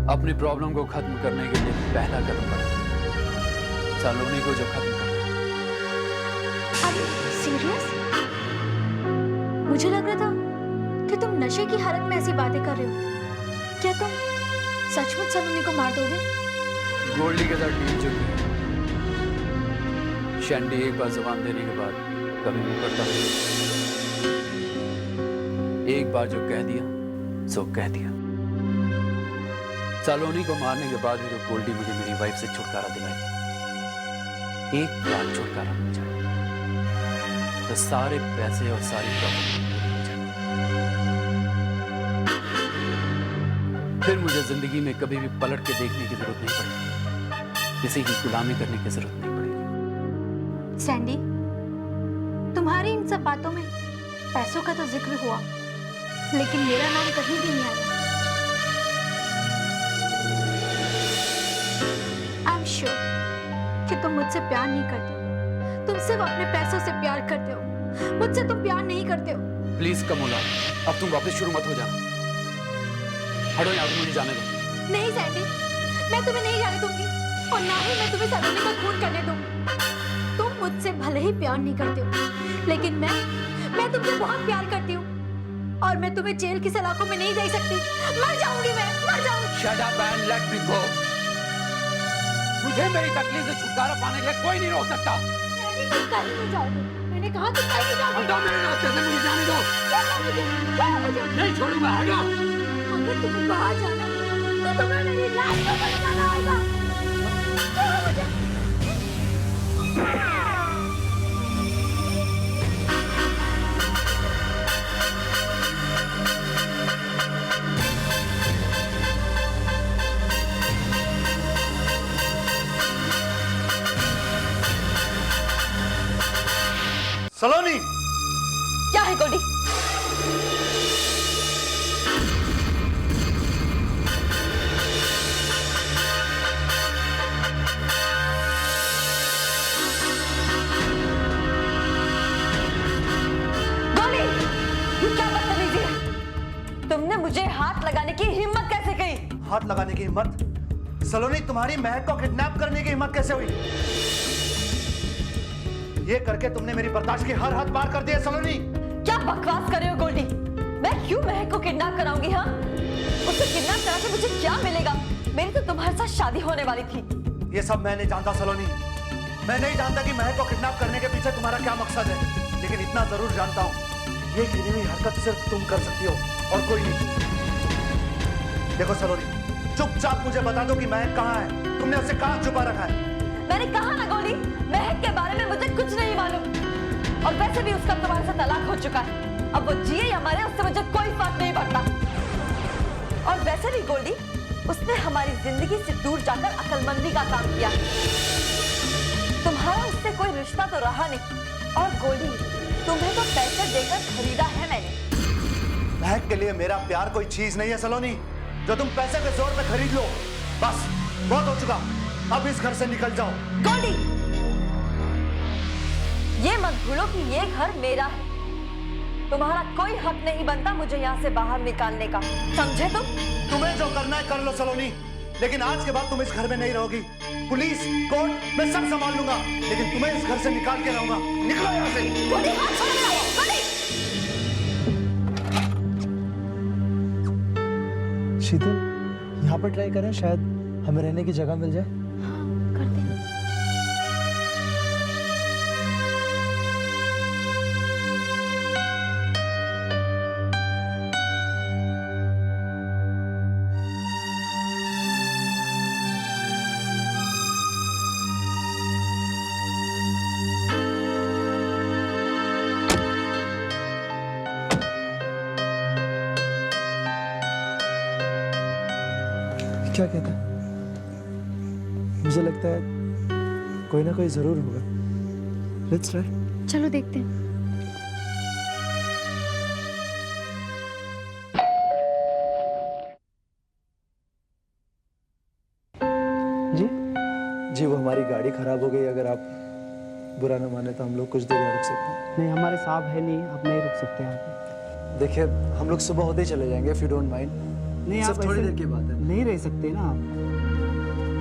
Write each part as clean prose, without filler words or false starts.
अपनी प्रॉब्लम को खत्म करने के लिए पहला कदम बढ़ा सलोनी को जो खत्म करना। सीरियस? मुझे लग रहा था कि तुम नशे की हालत में ऐसी बातें कर रहे हो। क्या तुम सचमुच सलोनी को मार दोगे? गोल्डी के साथ डील चुकी है। शैंडी एक बार जबान देने के बाद कभी नहीं करता। एक बार जो कह दिया सो कह दिया। सलोनी को मारने के बाद ही तो गोल्डी मुझे मेरी वाइफ से छुटकारा दिलाएगी। एक बार छुटकारा मिल जाए तो सारे पैसे और सारी प्रॉपर्टी मिल जाए। फिर मुझे जिंदगी में कभी भी पलट के देखने की जरूरत नहीं पड़ेगी, किसी की गुलामी करने की जरूरत नहीं पड़ेगी। सैंडी, तुम्हारी इन सब बातों में पैसों का तो जिक्र हुआ, लेकिन मेरा नाम कहीं भी नहीं आया। आई एम श्योर कि तुम मुझसे प्यार नहीं करते हो। तुम सिर्फ अपने पैसों से प्यार करते हो। मुझसे तुम प्यार नहीं करते हो। प्लीज कमोला, अब तुम वापस शुरू मत हो जाना। हटो यहाँ से, मुझे जाने दो। नहीं सैंडी, मैं तुम्हें नहीं जाने दूंगी और ना ही मैं तुम्हें सलोनी का खून करने दूंगी। तुम मुझसे भले ही प्यार नहीं करते हो, लेकिन मैं तुमसे बहुत प्यार करती हूँ और मैं तुम्हें जेल की सलाखों में नहीं दे सकती। मर जाऊंगी, मैं मर जाऊंगी। Shut up and let me go। मुझे मेरी तकलीफ से छुटकारा पाने के लिए कोई नहीं रोक सकता। तुम कहीं नहीं जाओगे। मैंने कहा तुम कहीं नहीं जाओगे। हटो मेरे रास्ते से, मुझे जाने दो। मुझे नहीं छोड़ूंगा, हटो। अगर तुम्हें बाहर जाना है तो तुम्हें मेरी लाश को बचाना होगा। सलोनी, क्या है गोल्डी? गोल्डी, ये क्या बदतमीजी है? तुमने मुझे हाथ लगाने की हिम्मत कैसे की? हाथ लगाने की हिम्मत? सलोनी, तुम्हारी महक को किडनैप करने की हिम्मत कैसे हुई? ये करके तुमने मेरी बर्दाश्त की हर हद पार कर दी है सलोनी। क्या बकवास कर रहे हो गोल्डी? मैं क्यों महक को किडनैप कराऊंगी? हाँ, उसे किडनैप करा के मुझे क्या मिलेगा? मेरी तो तुम्हारे साथ शादी होने वाली थी। ये सब मैं नहीं जानता सलोनी। मैं नहीं जानता कि महक को किडनैप करने के पीछे तुम्हारा क्या मकसद है, लेकिन इतना जरूर जानता हूँ, ये घिनी हुई हरकत सिर्फ तुम कर सकती हो और कोई नहीं। देखो सलोनी, चुपचाप मुझे बता दो कि महक कहाँ है। तुमने उसे कहाँ छुपा रखा है? मैंने कहा ना गोल्डी, महक के बारे में मुझे कुछ नहीं मालूम। और वैसे भी उसका तुम्हारे साथ तलाक हो चुका है। अब वो जिए या मरे, उससे मुझे कोई फर्क नहीं पड़ता। और वैसे भी गोल्डी, उसने हमारी जिंदगी से दूर जाकर अक्लमंदी का काम किया। तुम्हारा उससे कोई रिश्ता तो रहा नहीं। और गोल्डी, तुम्हें तो पैसे देकर खरीदा है मैंने। महक के लिए मेरा प्यार कोई चीज नहीं है सलोनी, जो तुम पैसे के जोर पे खरीद लो। बस बहुत हो चुका, अब इस घर से निकल जाओ। गोल्डी, ये मत भूलो कि ये घर मेरा है। तुम्हारा कोई हक नहीं बनता मुझे यहाँ से बाहर निकालने का, समझे तुम? तुम्हें जो करना है कर लो सलोनी, लेकिन आज के बाद तुम इस घर में नहीं रहोगी। पुलिस, कोर्ट, मैं सब संभाल लूंगा, लेकिन तुम्हें इस घर से निकाल के रहूंगा। निकलो यहाँ से। गोल्डी, हाथ छोड़ मेरा, गोल्डी। शीतल, यहाँ पर ट्राई करें, शायद हमें रहने की जगह मिल जाए। करते हैं। क्या कहता है? मुझे लगता है कोई ना कोई जरूर होगा। Let's try. चलो देखते हैं। जी जी, वो हमारी गाड़ी खराब हो गई। अगर आप बुरा ना माने तो हम लोग कुछ देर यहाँ रुक सकते हैं। नहीं, हमारे साहब है नहीं, आप नहीं रुक सकते यहाँ पे। देखिए, हम लोग सुबह होते ही चले जाएंगे, इफ यू डोंट माइंड। नहीं, सिर्फ आप थोड़ी ऐसे देर की बात है। नहीं रह सकते ना आप।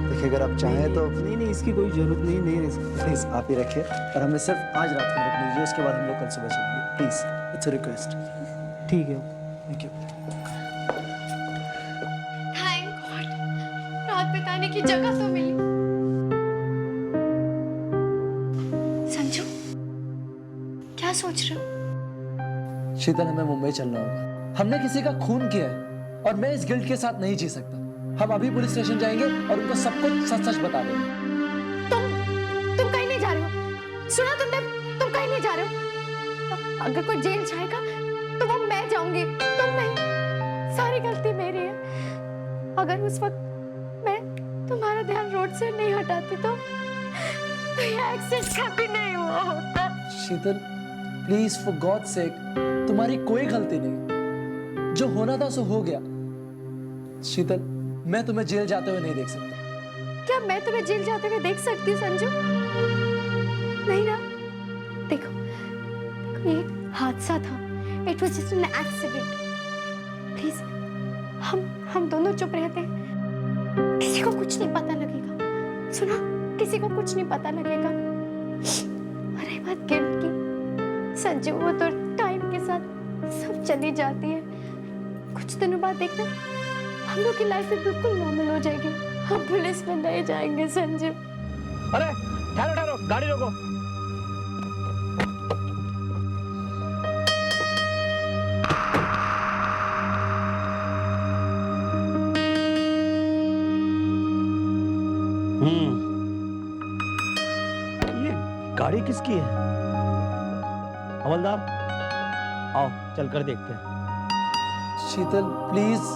देखिए अगर आप चाहें तो नहीं नहीं, इसकी कोई जरूरत नहीं, नहीं रह सकते। प्लीज आप ही रखिए और हमें सिर्फ आज रात में रख लीजिए, उसके बाद हम लोग कल सुबह चलेंगे प्लीज, इट्स अ रिक्वेस्ट। ठीक है। Thank you. थैंक गॉड, रात बिताने की जगह तो मिली। संजू, क्या सोच रहे हो? शीतल, हमें मुंबई चलना होगा। हमने किसी का खून किया है और मैं इस गिल्ट के साथ नहीं जी सकता। हम अभी पुलिस स्टेशन जाएंगे और उनको सब कुछ सच सच बता देंगे। तुम कहीं नहीं जा रहे हो। सुना तुमने? तुम कहीं नहीं जा रहे हो। अगर कोई जेल जाएगा तो वो मैं जाऊंगी, तुम नहीं। सारी गलती मेरी है। अगर उस वक्त मैं तुम्हारा ध्यान रोड से नहीं हटाती तो ये एक्सीडेंट कभी नहीं हुआ होता। शीतल, प्लीज फॉर गॉड सेक, तुम्हारी कोई गलती नहीं। जो होना था सो हो गया। शीतल, मैं तुम्हें जेल जाते हुए नहीं देख सकता। क्या मैं तुम्हें जेल जाते हुए देख सकती हूँ संजू? नहीं ना। देखो, देखो ये हादसा था। It was just an accident. Please हम दोनों चुप रहते हैं। किसी को कुछ नहीं पता लगेगा। सुना, किसी को कुछ नहीं पता लगेगा। और रही बात गिल्ट की, संजू वो तो टाइम के साथ सब चली जाती है। कुछ दिनों बाद देखना हम लोग की लाइफ में बिल्कुल नॉर्मल हो जाएगी। हम पुलिस में नहीं जाएंगे संजू। अरे ठहरो ठहरो, गाड़ी रोको। ये गाड़ी किसकी है? हवलदार, आओ चलकर देखते हैं। शीतल, प्लीज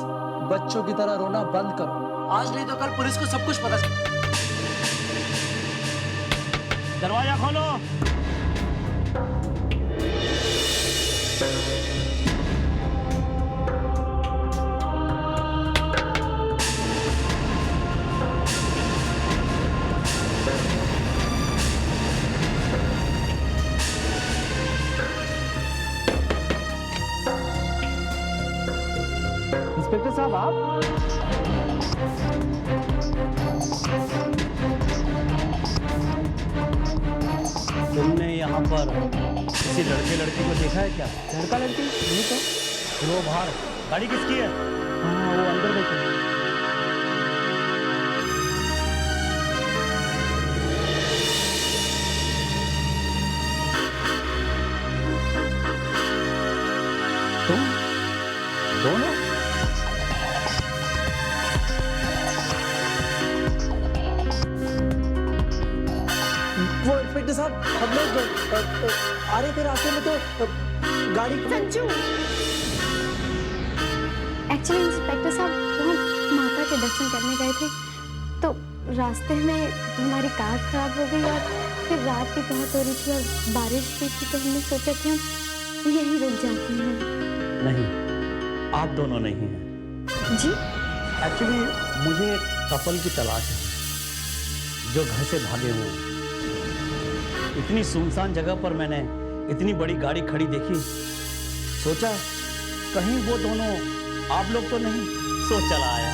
बच्चों की तरह रोना बंद करो। आज नहीं तो कल पुलिस को सब कुछ पता चलेगा। दरवाजा खोलो। इंस्पेक्टर साहब, आप? तुमने यहाँ पर किसी लड़के लड़की को देखा है क्या? लड़का लड़की नहीं तो। वो बाहर। गाड़ी किसकी है? हाँ, वो अंदर बैठे हैं। तुम दोनों? वो इंस्पेक्टर साहब, हम लोग आ रहे थे रास्ते में तो गाड़ी संजू, एक्चुअली इंस्पेक्टर साहब वो हम माता के दर्शन करने गए थे तो रास्ते में हमारी कार खराब हो गई और फिर रात भी बहुत हो रही थी और बारिश भी थी तो हमने सोचा कि हम यहीं रुक जाते हैं। नहीं, आप दोनों नहीं हैं। जी? एक्चुअली मुझे एक कपल की तलाश है जो घर से भागे हुए हैं। इतनी सुनसान जगह पर मैंने इतनी बड़ी गाड़ी खड़ी देखी, सोचा कहीं वो दोनों आप लोग तो नहीं, सो चला आया।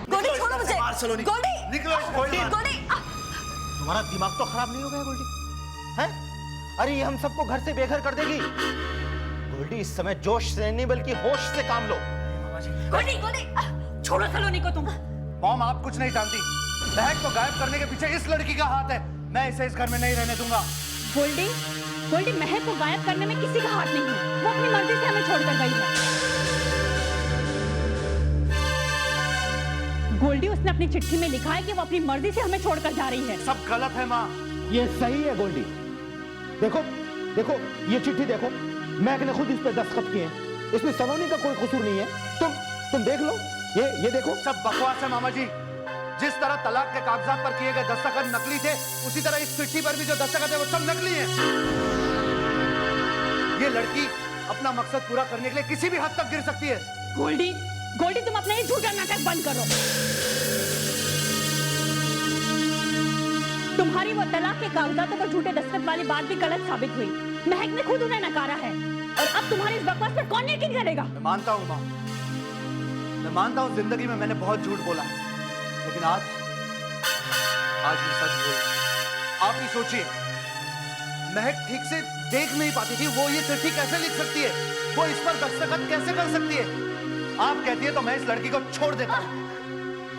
गोल्डी छोड़ो मुझे। सलोनी, गोल्डी, निकलो इस गोल्डी। गोल्डी। तुम्हारा दिमाग तो खराब नहीं हो गया गोल्डी? हैं? अरे ये हम सबको घर से बेघर कर देगी। गोल्डी इस समय जोश से नहीं बल्कि होश से काम लो। गोल्डी, गोल्डी, छोड़ो सलोनी को तुम। मॉम, आप कुछ नहीं जानती। महक को गायब करने के पीछे इस लड़की का हाथ है। मैं इसे इस घर में नहीं रहने दूंगा। गोल्डी, गोल्डी महक को गायब करने में किसी का हाथ नहीं है। वो अपनी मर्जी से हमें छोड़कर गई है। गोल्डी, उसने अपनी चिट्ठी में लिखा है कि वो अपनी मर्जी से हमें छोड़कर जा रही है। सब गलत है माँ। ये सही है गोल्डी। देखो देखो, ये चिट्ठी देखो, मैक ने खुद इस पे दस्तखत किए हैं। इसमें सलोनी का कोई कसूर नहीं है। तुम देख लो, ये देखो। सब बकवास है मामा जी। जिस तरह तलाक के कागजात पर किए गए दस्तखत नकली थे, उसी तरह इस चिट्ठी पर भी जो दस्तखत है वो सब नकली हैं। ये लड़की अपना मकसद पूरा करने के लिए किसी भी हद तक गिर सकती है। गोल्डी, गोल्डी तुम अपना ये झूठा नाटक बंद करो। तुम्हारी वो तलाक के कागजातों पर झूठे दस्तखत वाली बात भी गलत साबित हुई। महक ने खुद उन्हें नकारा है और अब तुम्हारी इस बकवास पर कौन यकीन करेगा? मैं मानता हूँ माँ, मैं मानता हूँ जिंदगी में मैंने बहुत झूठ बोला, लेकिन आज मैं सच बोल। आप ही सोचिए, महक ठीक से देख नहीं पाती थी, वो ये चिट्ठी कैसे लिख सकती है, वो इस पर दस्तखत कैसे कर सकती है? आप कहती है तो मैं इस लड़की को छोड़ देता हूँ,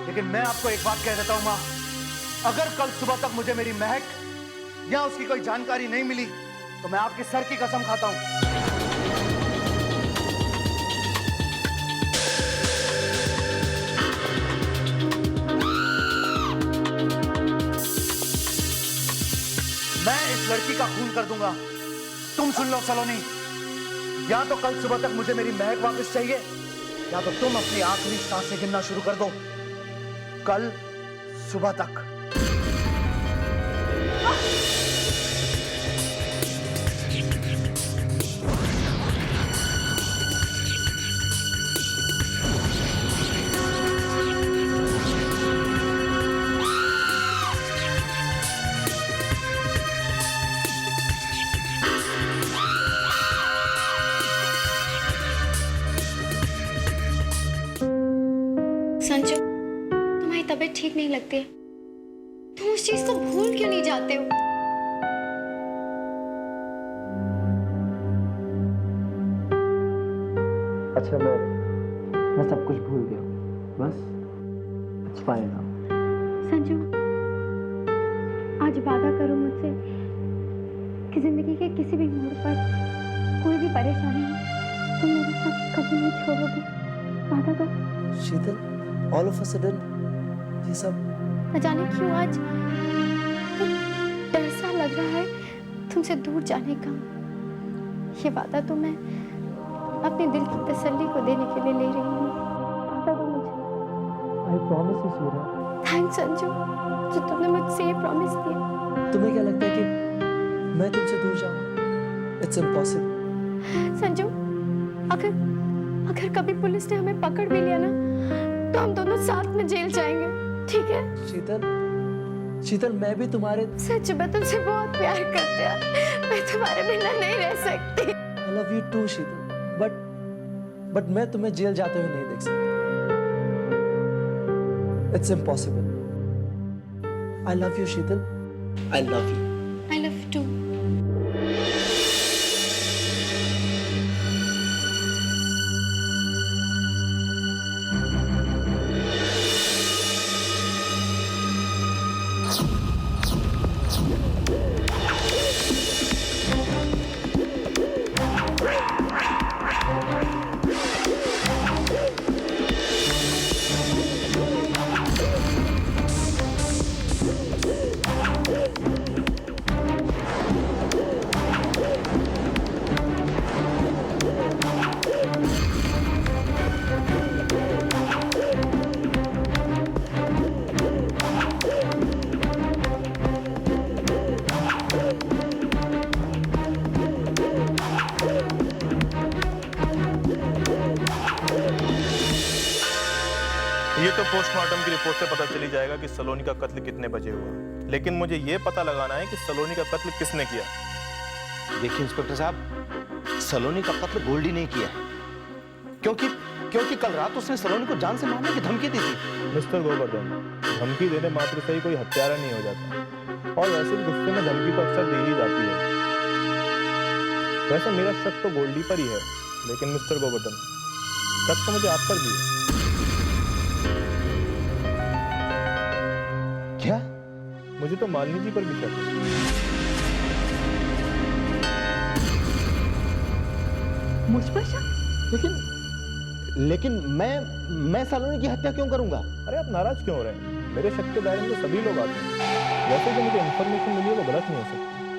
लेकिन मैं आपको एक बात कह देता हूँ माँ, अगर कल सुबह तक मुझे मेरी महक या उसकी कोई जानकारी नहीं मिली तो मैं आपके सर की कसम खाता हूँ। मैं इस लड़की का खून कर दूंगा। तुम सुन लो सलोनी, या तो कल सुबह तक मुझे मेरी महक वापस चाहिए, या तो तुम अपनी आखिरी सांसें गिनना शुरू कर दो। कल सुबह तक। संजू, तुम्हारी तबीयत ठीक नहीं लगती है, तुम उस चीज को भूल क्यों नहीं जाते हो? अच्छा, मैं सब कुछ भूल गया, बस इट्स फाइन नाउ। संजू, आज वादा करो मुझसे कि जिंदगी के किसी भी मोड़ पर कोई भी परेशानी हो, तुम मेरे साथ कभी नहीं छोड़ोगे। वादा करो। शीतल, ऑल ऑफ अ सडन ये सब न जाने क्यों आज एक डर सा लग रहा है तुमसे दूर जाने का। ये वादा तो मैं अपने दिल की तसल्ली को देने के लिए ले रही हूँ। वादा दो मुझे। आई प्रॉमिस यू सूरा। थैंक्स संजू, जो तुमने मुझसे ये प्रॉमिस दिया। तुम्हें क्या लगता है कि मैं तुमसे दूर जाऊंगा? It's impossible. संजू, अगर कभी पुलिस ने हमें पकड़ भी लिया ना, तो हम दोनों साथ में जेल जाएंगे, ठीक है? शीतल, मैं भी तुम्हारे। सच में तुमसे बहुत प्यार करते हैं, मैं तुम्हारे बिना नहीं रह सकती। I love you too, Sheetal, but मैं तुम्हें जेल जाते हुए नहीं देख सकती। It's impossible. I love you, Sheetal. I love you. I love you too. ये तो पोस्टमार्टम की रिपोर्ट से पता चली जाएगा कि सलोनी का कत्ल कितने बजे हुआ, लेकिन मुझे ये पता लगाना है कि सलोनी का कत्ल किसने किया। देखिए इंस्पेक्टर साहब, सलोनी का कत्ल गोल्डी ने किया है, क्योंकि कल रात उसने सलोनी को जान से मारने की धमकी दी थी। मिस्टर गोवर्धन, धमकी देने मात्र से ही कोई हत्यारा नहीं हो जाता, और वैसे भी गुस्से में धमकी तो अक्सर दी ही जाती है। वैसे मेरा शक तो गोल्डी पर ही है, लेकिन मिस्टर गोवर्धन, शक तो मुझे आप पर भी है। क्या? मुझे तो मालिनी जी पर भी शक है। मुझ पर शक? लेकिन मैं सलोनी की हत्या क्यों करूंगा? अरे आप नाराज क्यों हो रहे हैं? मेरे शक के दायरे में तो सभी लोग आते हैं। वैसे जो मुझे इन्फॉर्मेशन मिली है वो गलत नहीं हो सकती।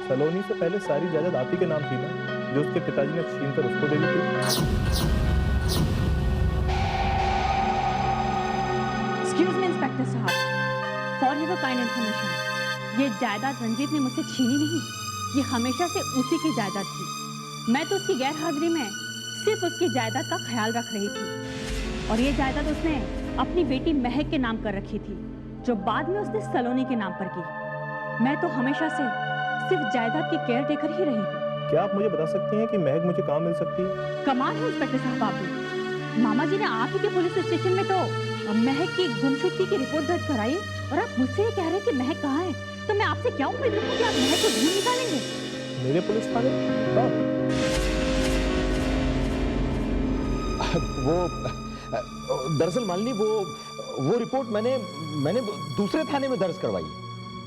सलोनी से पहले सारी जायदाद आप ही के नाम थी ना, जो उसके पिताजी ने छीन कर उसको दे दी थी। एक्सक्यूज मी इंस्पेक्टर साहब, अ काइंड इन्फॉर्मेशन। ये जायदाद रंजीत ने मुझसे छीनी नहीं, ये हमेशा से उसी की जायदाद थी। मैं तो उसकी गैर हाजिरी में सिर्फ उसकी जायदाद का ख्याल रख रही थी, और ये जायदाद उसने अपनी बेटी महक के नाम कर रखी थी, जो बाद में उसने सलोनी के नाम पर की। मैं तो हमेशा से सिर्फ जायदाद की केयर टेकर ही रही हूँ। क्या आप मुझे बता सकती हैं कि महक मुझे कहाँ मिल सकती है? कमाल है इंस्पेक्टर साहब, आप मामा जी ने आप ही के पुलिस स्टेशन में तो महक की गुमशुदगी की रिपोर्ट दर्ज कराई, और आप मुझसे ये कह रहे हैं कि महक कहाँ है? तो मैं आपसे क्या उम्मीद रखूं कि आप महक को ढूंढ निकालेंगे? मेरे पुलिस थाने? कब? वो दरअसल मालिनी वो रिपोर्ट मैंने दूसरे थाने में दर्ज करवाई है।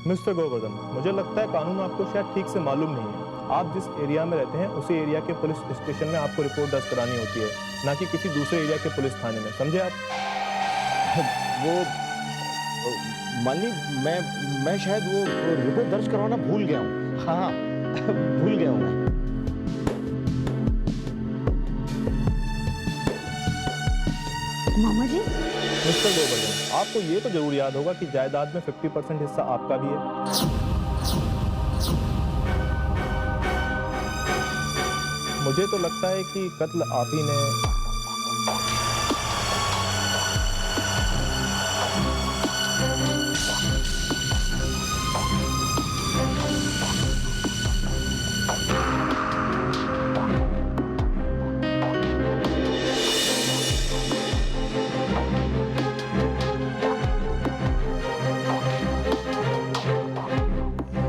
मिस्टर गोवर्धन, मुझे लगता है कानून आपको शायद ठीक से मालूम नहीं है। आप जिस एरिया में रहते हैं उसी एरिया के पुलिस स्टेशन में आपको रिपोर्ट दर्ज करानी होती है, ना कि किसी दूसरे एरिया के पुलिस थाने में, समझे आप? वो मालिनी मैं शायद वो रिपोर्ट दर्ज करवाना भूल गया हूँ। हाँ भूल गया हूँ मैं। मामा जी, मिस्टर गोवर्धन, आपको ये तो जरूर याद होगा कि जायदाद में 50% हिस्सा आपका भी है। मुझे तो लगता है कि कत्ल आप ही ने।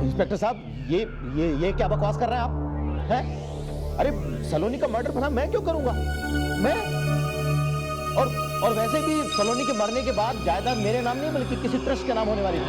इंस्पेक्टर साहब, ये क्या बकवास कर रहे हैं आप? हैं? अरे सलोनी का मर्डर भला मैं क्यों करूंगा? मैं? और वैसे भी सलोनी के मरने के बाद जायदाद मेरे नाम नहीं बल्कि किसी ट्रस्ट के नाम होने वाली थी।